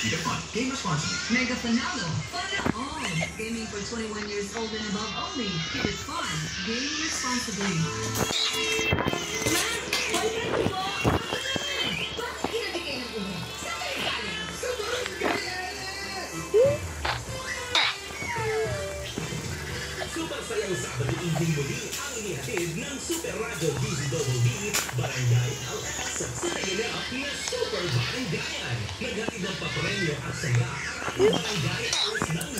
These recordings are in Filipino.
Keep it fun. Game responsibly. Mega Fanalo. Fun all. Gaming for 21 years old and above only. Keep it fun. Game responsibly. Super sayang Sabado evening muli ang inihatid ng Super Radio DZBB Barangay LS sa naganap na Super Barangayan. Naghatid ng papremyo at saya ang Barangay LS ng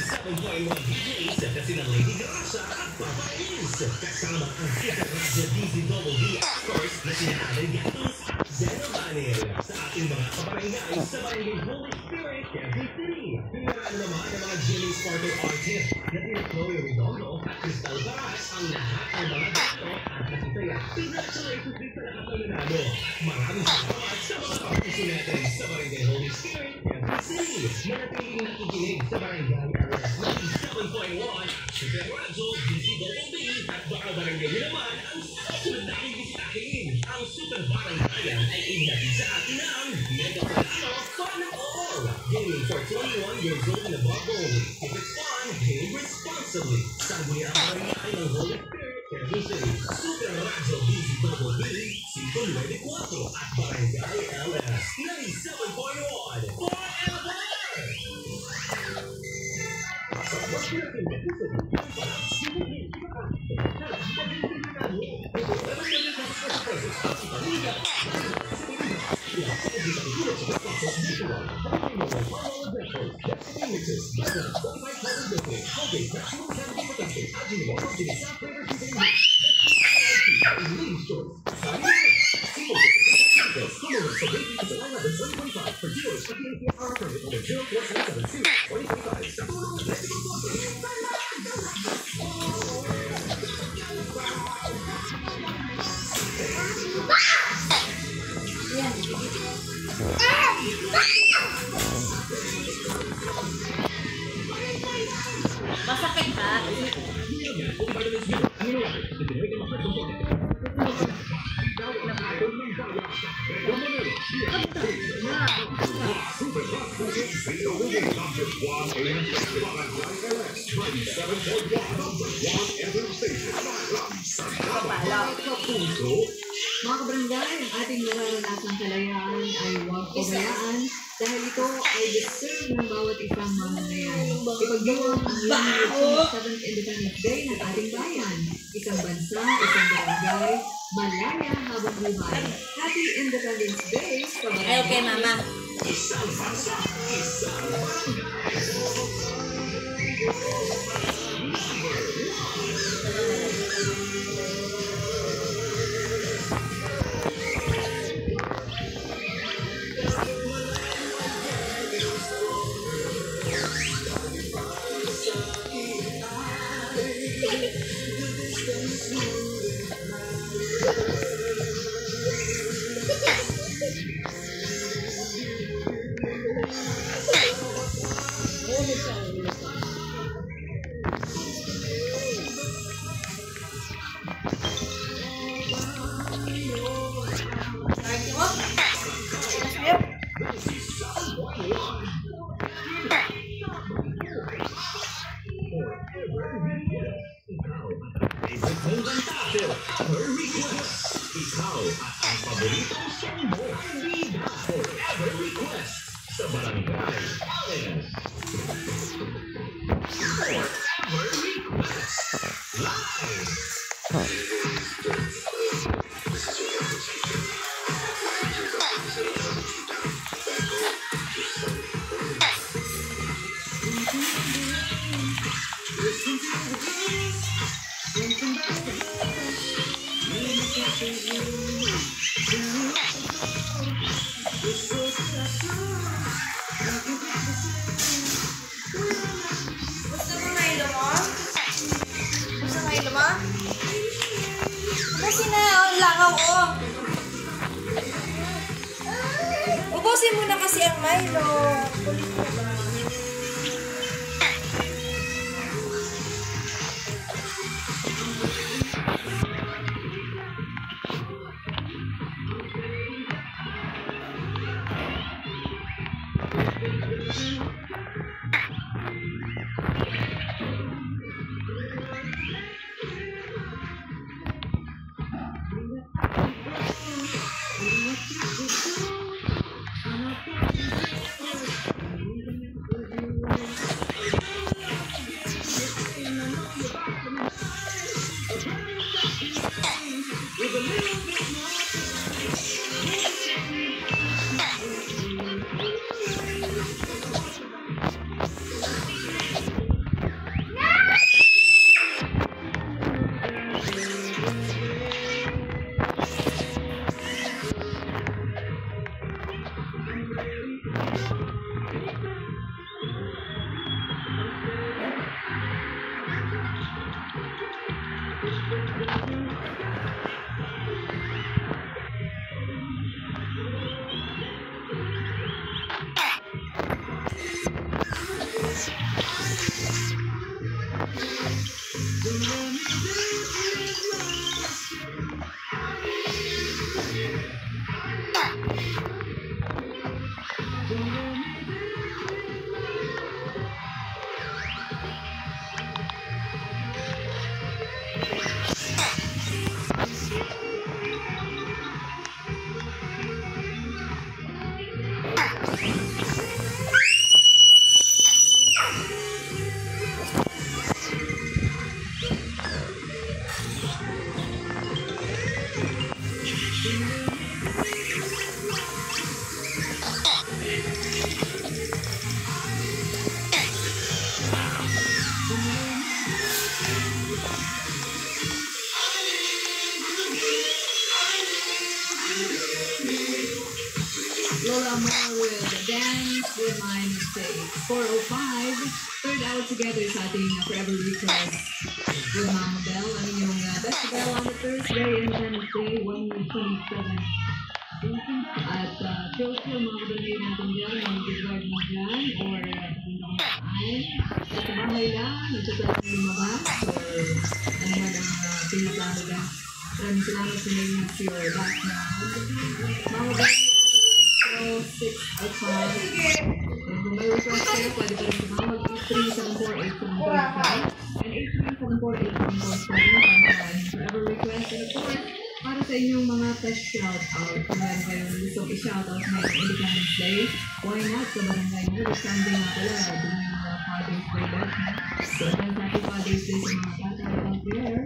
7.1 DJs kasi ng Lady Gracia at Papa Is. Kasama ang Super Radio DZBB of course na sina Alan Gatos at Zeno Banil sa ating mga kabarangay sa Barangay Holy Spirit, Quezon City. Pinaraan naman ng mga Jimmy Sparkle artist na sina Chloe Redondo at Crystal Baras ang lahat ng mga dato at nakisaya. Congratulations din sa lahat ng nanalo. Maraming salamat sa mga kapuso natin sa Barangay Holy Spirit, Quezon City. Manatiling nakikinig sa Barangay LS 97.1 Super Radio DZBB at baka barangay nyo naman ang susunod na aming bisitahin. Ang Super Barangayan ay inhatid sa atin ng Mega Fanalo Fun All. Gaming for 21 years old and above only. If it's fun, game responsibly. Sangguni ang barangay ng Holy Spirit, Quezon City. Super Radio DZBB 594 at Barangay LS 97.1 forever! Masakit ha? Mga kabarangay, ang ating nararanasang kalayaan ay huwag pabayaan dahil ito ay deserve ng bawat isang mamamayan. Ipagdiwang ang 7th Independence Day ng ating bayan. Isang bansa, isang barangay, malaya habang buhay. Happy Independence Day sa barangay. Ay, okay, mama. Isang bansa, isang barangay. Ikaw at ang paboritong song mo, Vida Forever Request sa Barangay LS. Forever Request Live! Gusto mo na ilo mo? Gusto mo ilo mo? Kasi na, ang langaw ko. Ubusin mo na kasi ang Milo. Kulit mo ba? Lola Moore with Dance With My Mistakes. 4:05. Third out together sa ating Forever Request with Mama Bell. Ano yung Best Bell on the Thursday, Independence Day, 127. At Chelsea, mga kabagay natin dyan, mga good mo dyan, or hindi ko saan. At sa bahay lang, nagsasabi ng lumabas, or ano man ang pinaplano dyan. Maraming salamat sa name of your back na. Mga kabagay, 6 outside. And kung may request kayo, pwede pa rin tumawag 8374-8745 and 8374-8747 Forever Request. And of course, para sa inyong mga test shout-out, kung meron kayong gusto i-shoutout na Independence Day, why not sa barangay mo? This Sunday nga pala, doon yung Father's Day ba? So, happy Father's Day sa mga bata out there.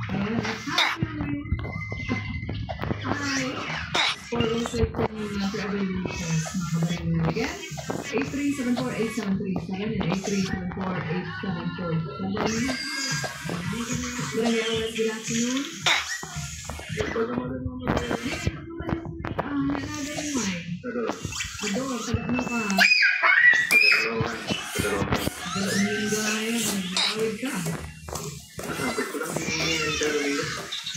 Ayan, at hi! 406 from Forever Request. Again, 8374-8737 and 8374-8747. Barangay Awas, good afternoon. Nanada yung mic. Ador, taga ano ka? Dalawang gaya, nag-awid ka.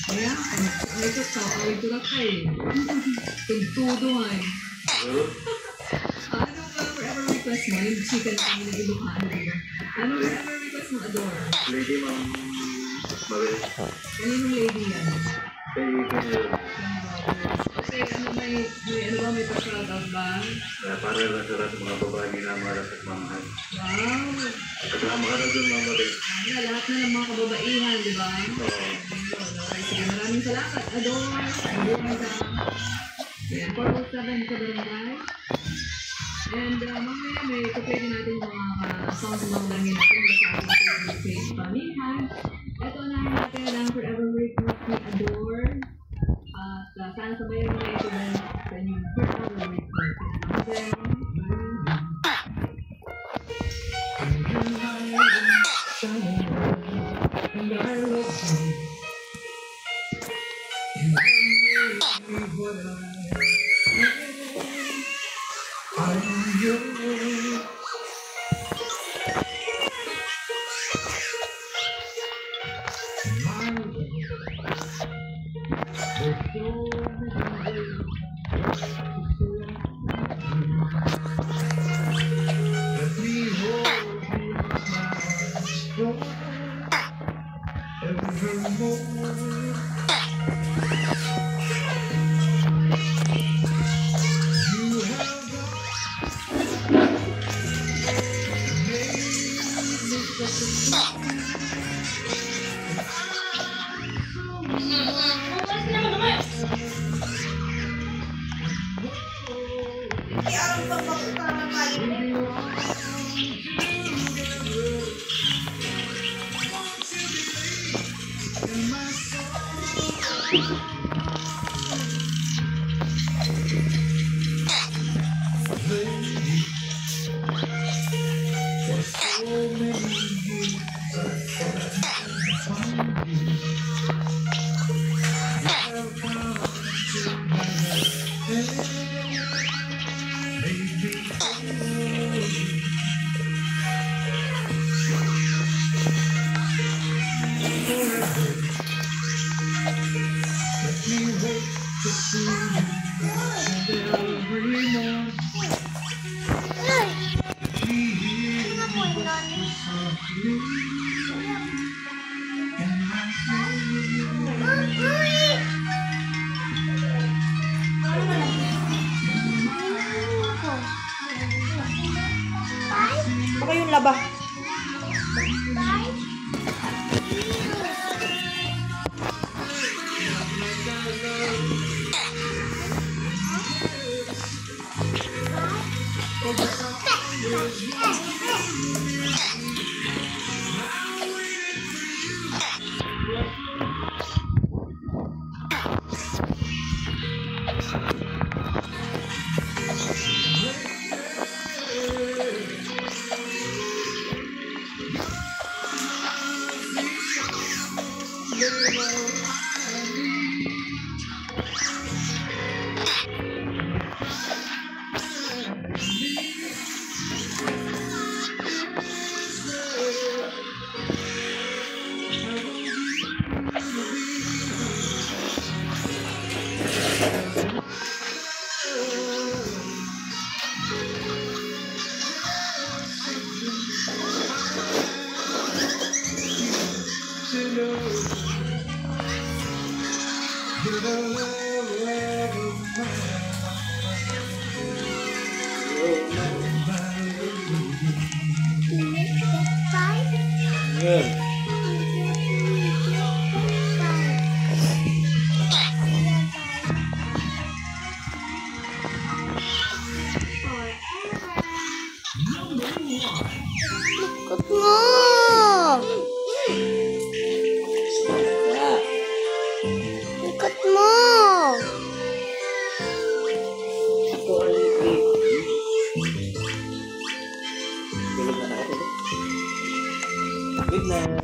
Kaya, ito ka, awid ko lang kayo. Tugtudo ay. Ano ba forever request mo? Yung chicken na kami nag-ibukaan, diba? Ano forever request mo, Ador? Lady Ma'am Mabel. Kaninong lady yan? Kay Kasi ano may ano ba, may pa-shoutout ba? para lang sa lahat ng mga babae na mga at mamahal. Wow! Kasama ka na doon, Ma'am Mabel. Ano, lahat na ng mga kababaihan, di ba? Oo. Okay, sige, maraming salamat, Ador. Mabuhay ka. Yan, 407 sa barangay. And mamaya may kapay din natin yung mga songs na lang natin sa ating Facebook page. Meantime, ito na natin ang Forever Request ni Ador. At sana sabayan mo na ito sa inyong Forever Request. Baka yung laba. Ikot mo! Good night.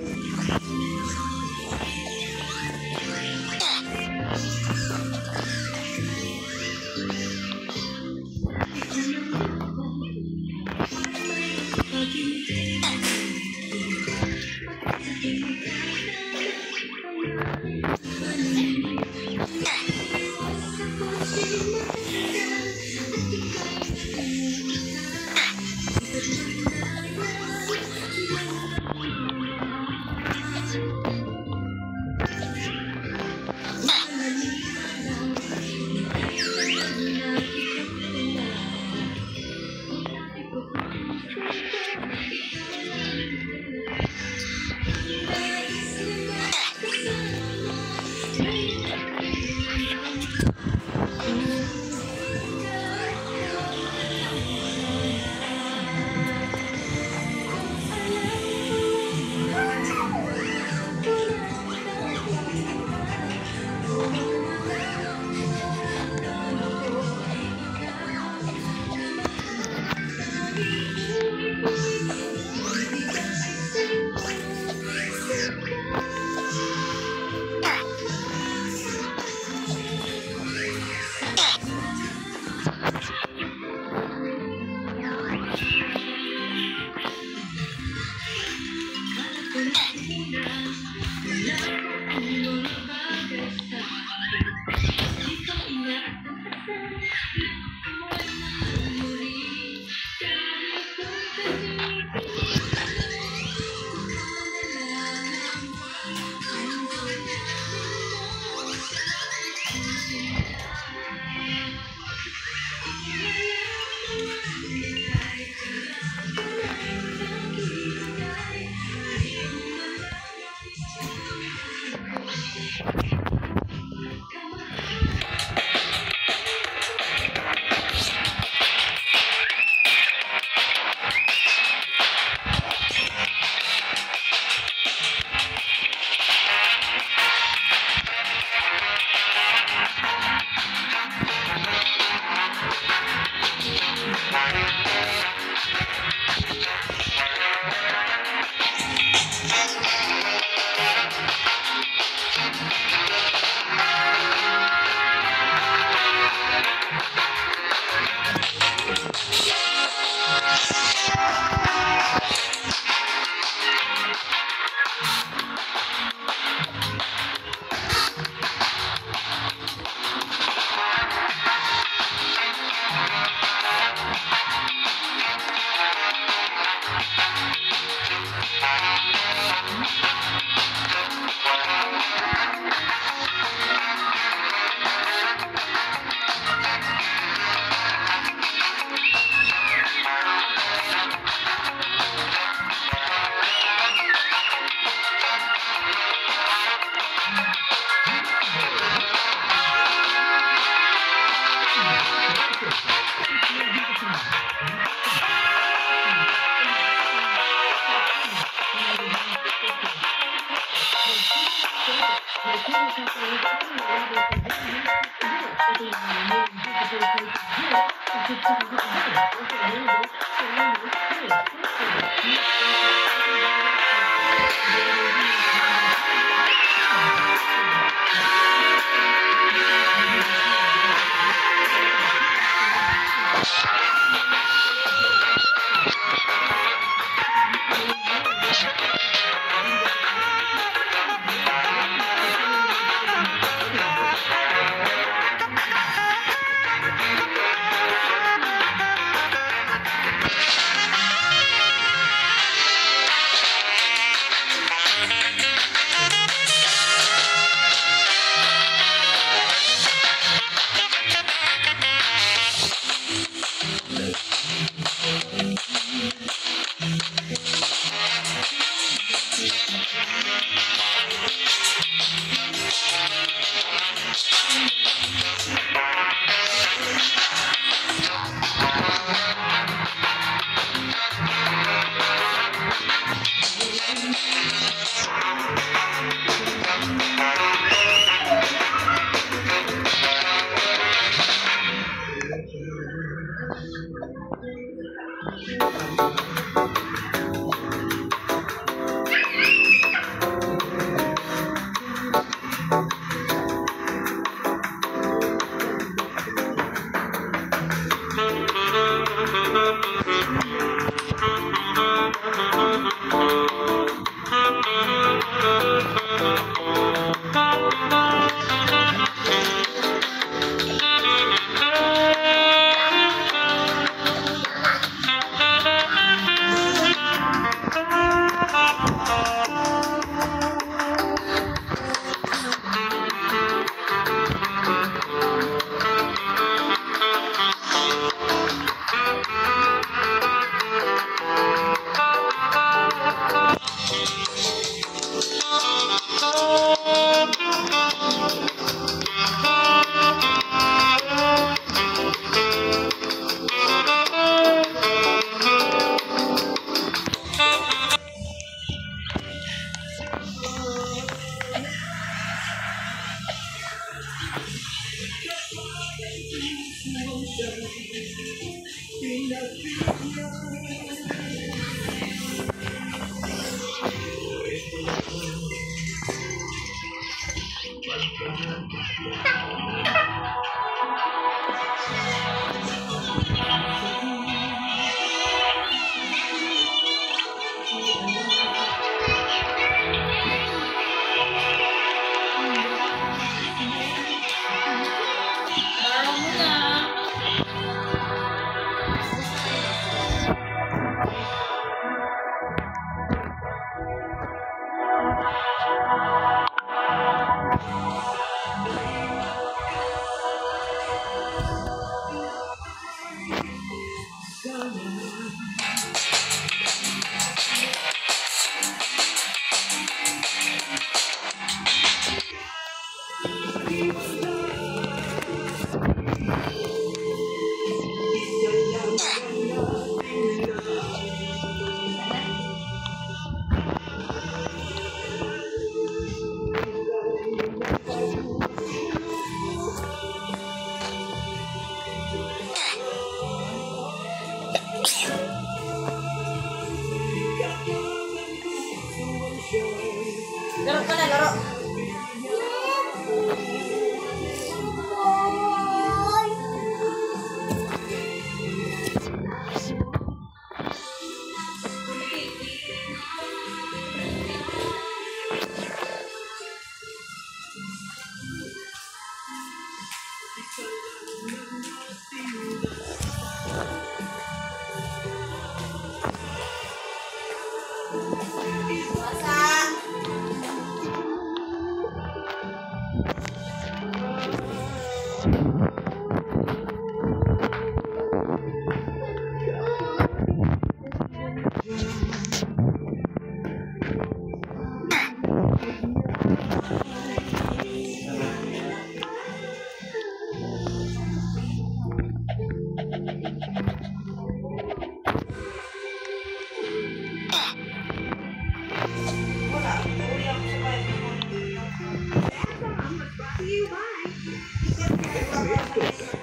Laro ka na, laro.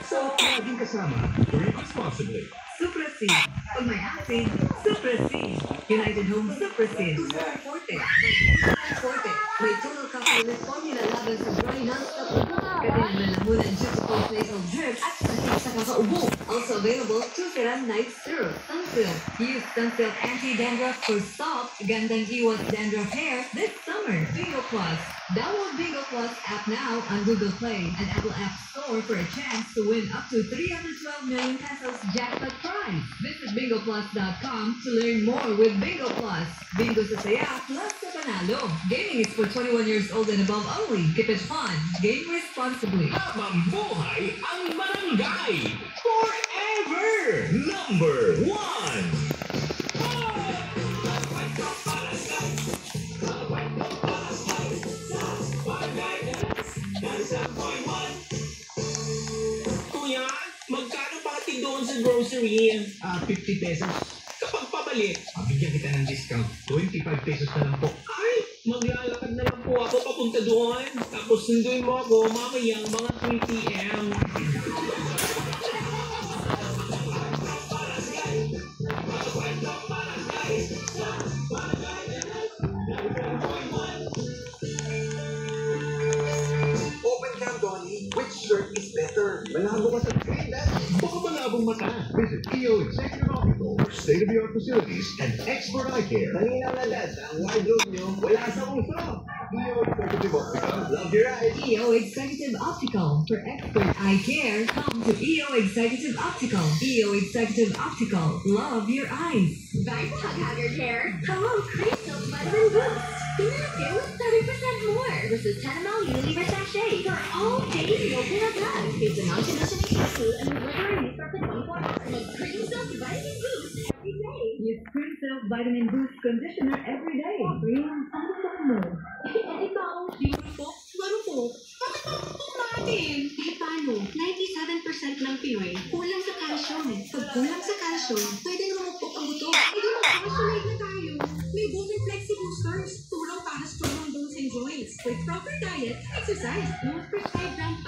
So, laging kasama, drink responsibly. Supra C. Pag may acid, Supra C. United Home Supra C. Forte. Forte. May total couplet formula laban sa dry non-stop na buka. Kailangan lalamunan juice post-nasal drip at sakit sa kakaubo. Also available, Tufiran Night Syrup. Sunsilk. Use Sunsilk Anti-Dandruff for soft, gandang iwas dandruff hair this summer. Bingo Plus. Download Bingo Plus app now on Google Play and Apple App Store for a chance to win up to 312 million pesos jackpot prize. Visit bingoplus.com to learn more with Bingo Plus. Bingo sa saya plus sa panalo. Gaming is for 21 years old and above only. Keep it fun. Game responsibly. Habang buhay ang barangay. Forever number 1. Kuya, magkano pati doon sa grocery? 50 pesos. Kapag pabalik, bigyan kita ng discount. 25 pesos na lang po. Ay, maglalakad na lang po ako papunta doon. Tapos sunduin mo ako mamayang mga 3 p.m. Open cam, Donnie. Which shirt is better? Malabo ka sa screen, Dad. Baka malabong mata. Visit EO Executive Optical for state-of-the-art facilities and expert eye care. Malinaw na, Dad. Ang wardrobe nyo, wala sa uso. EO Executive Optical. Love your eyes. EO Executive Optical. For expert eye care, come to EO Executive Optical. EO Executive Optical. Love your eyes. Guys, haggard hair. Hello, Crystal Vitamin Boost. Connected with 30% more versus 10 ml Unilever sachet for all days no pinaglag. It's a non-conditioning shampoo and regular use for 24 hours. With Crystal Vitamin Boost every day. Use Cream Silk Vitamin Boost Conditioner every day. Bring on mo. At ikaw, beautiful, marupok. Bakit marupok natin? Eh paano? 97% ng Pinoy kulang sa calcium. Pag kulang sa calcium, pwedeng lumupok ang buto. Eh di mag-calciolate na tayo. May Golden Flexi Boosters. Tulong para strong ang bones and joints. With proper diet, exercise, most prescribed brand